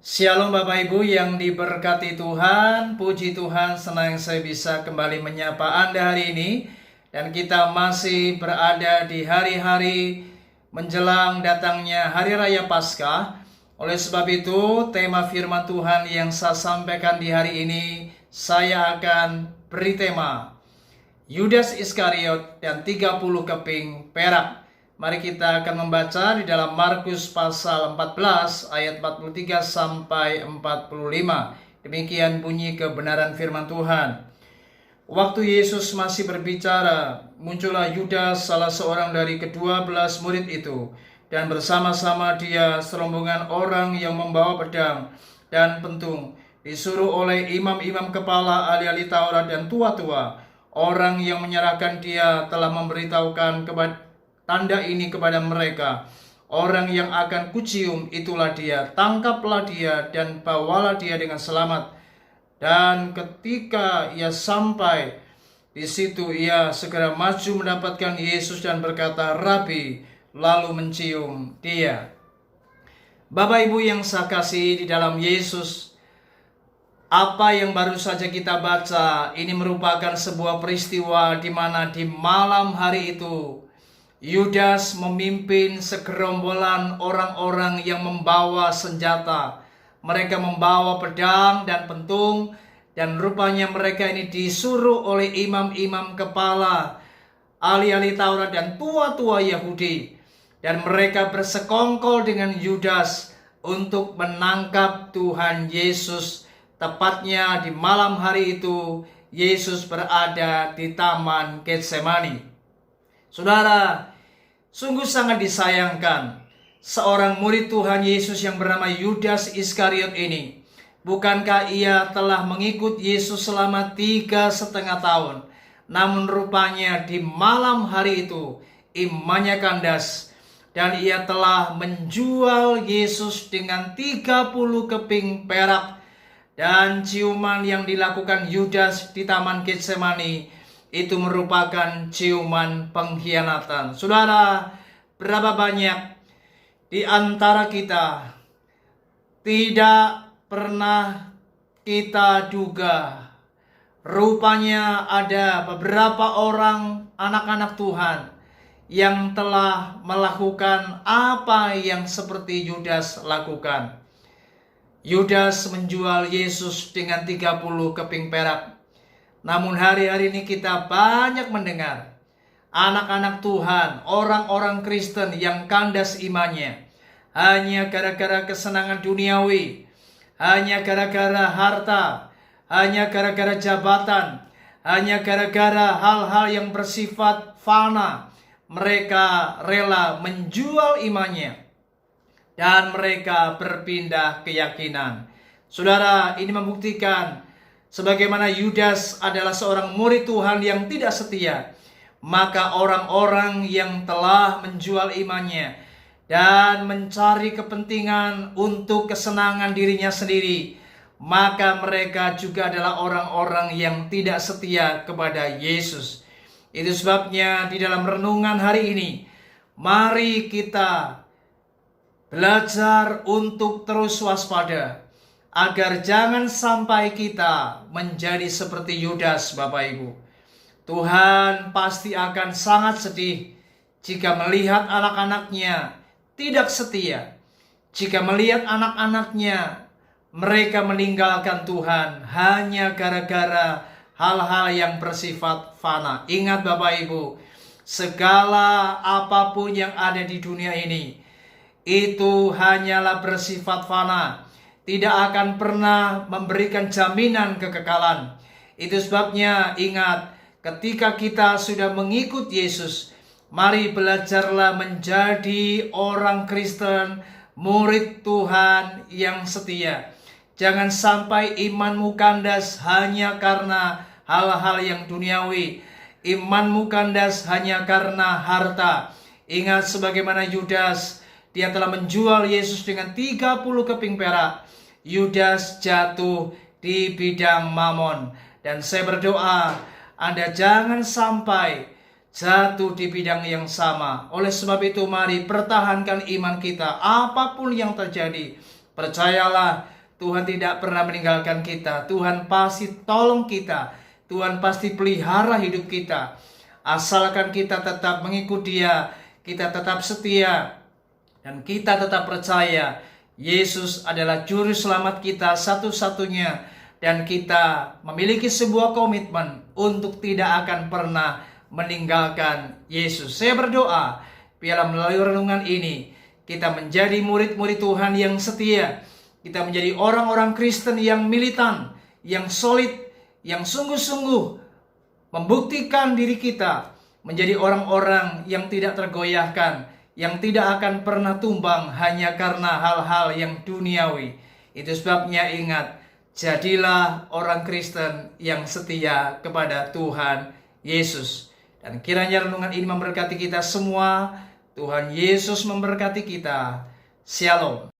Shalom Bapak Ibu yang diberkati Tuhan, puji Tuhan, senang saya bisa kembali menyapa Anda hari ini. Dan kita masih berada di hari-hari menjelang datangnya Hari Raya Paskah. Oleh sebab itu, tema firman Tuhan yang saya sampaikan di hari ini, saya akan beri tema Yudas Iskariot dan 30 keping perak. Mari kita akan membaca di dalam Markus pasal 14 ayat 43 sampai 45. Demikian bunyi kebenaran firman Tuhan. Waktu Yesus masih berbicara, muncullah Yudas, salah seorang dari ke-12 murid itu, dan bersama-sama dia serombongan orang yang membawa pedang dan pentung, disuruh oleh imam-imam kepala, ahli-ahli Taurat dan tua-tua. Orang yang menyerahkan dia telah memberitahukan tanda ini kepada mereka. Orang yang akan kucium itulah dia. Tangkaplah dia dan bawalah dia dengan selamat. Dan ketika ia sampai di situ, ia segera maju mendapatkan Yesus dan berkata, "Rabi," lalu mencium dia. Bapak Ibu yang saya kasih di dalam Yesus, apa yang baru saja kita baca ini merupakan sebuah peristiwa di mana di malam hari itu Yudas memimpin segerombolan orang-orang yang membawa senjata. Mereka membawa pedang dan pentung, dan rupanya mereka ini disuruh oleh imam-imam kepala, ahli-ahli Taurat dan tua-tua Yahudi. Dan mereka bersekongkol dengan Yudas untuk menangkap Tuhan Yesus. Tepatnya di malam hari itu, Yesus berada di Taman Getsemani. Saudara, sungguh sangat disayangkan seorang murid Tuhan Yesus yang bernama Yudas Iskariot ini. Bukankah ia telah mengikut Yesus selama 3,5 tahun? Namun rupanya di malam hari itu imannya kandas, dan ia telah menjual Yesus dengan 30 keping perak. Dan ciuman yang dilakukan Yudas di Taman Getsemani itu merupakan ciuman pengkhianatan. Saudara, berapa banyak di antara kita tidak pernah kita duga, rupanya ada beberapa orang anak-anak Tuhan yang telah melakukan apa yang seperti Yudas lakukan. Yudas menjual Yesus dengan 30 keping perak. Namun hari-hari ini kita banyak mendengar anak-anak Tuhan, orang-orang Kristen yang kandas imannya hanya gara-gara kesenangan duniawi, hanya gara-gara harta, hanya gara-gara jabatan, hanya gara-gara hal-hal yang bersifat fana. Mereka rela menjual imannya dan mereka berpindah keyakinan. Saudara, ini membuktikan sebagaimana Yudas adalah seorang murid Tuhan yang tidak setia, maka orang-orang yang telah menjual imannya dan mencari kepentingan untuk kesenangan dirinya sendiri, maka mereka juga adalah orang-orang yang tidak setia kepada Yesus. Itu sebabnya di dalam renungan hari ini, mari kita belajar untuk terus waspada, agar jangan sampai kita menjadi seperti Yudas, Bapak Ibu. Tuhan pasti akan sangat sedih jika melihat anak-anaknya tidak setia. Jika melihat anak-anaknya mereka meninggalkan Tuhan hanya gara-gara hal-hal yang bersifat fana. Ingat Bapak Ibu, segala apapun yang ada di dunia ini itu hanyalah bersifat fana, tidak akan pernah memberikan jaminan kekekalan. Itu sebabnya ingat, ketika kita sudah mengikut Yesus, mari belajarlah menjadi orang Kristen, murid Tuhan yang setia. Jangan sampai imanmu kandas hanya karena hal-hal yang duniawi. Imanmu kandas hanya karena harta. Ingat sebagaimana Yudas, dia telah menjual Yesus dengan 30 keping perak. Yudas jatuh di bidang mamon. Dan saya berdoa, Anda jangan sampai jatuh di bidang yang sama. Oleh sebab itu mari pertahankan iman kita apapun yang terjadi. Percayalah, Tuhan tidak pernah meninggalkan kita. Tuhan pasti tolong kita. Tuhan pasti pelihara hidup kita. Asalkan kita tetap mengikuti Dia, kita tetap setia, dan kita tetap percaya Yesus adalah juru selamat kita satu-satunya. Dan kita memiliki sebuah komitmen untuk tidak akan pernah meninggalkan Yesus. Saya berdoa, biarlah melalui renungan ini, kita menjadi murid-murid Tuhan yang setia. Kita menjadi orang-orang Kristen yang militan, yang solid, yang sungguh-sungguh membuktikan diri kita menjadi orang-orang yang tidak tergoyahkan, yang tidak akan pernah tumbang hanya karena hal-hal yang duniawi. Itu sebabnya ingat, jadilah orang Kristen yang setia kepada Tuhan Yesus. Dan kiranya renungan ini memberkati kita semua. Tuhan Yesus memberkati kita. Shalom.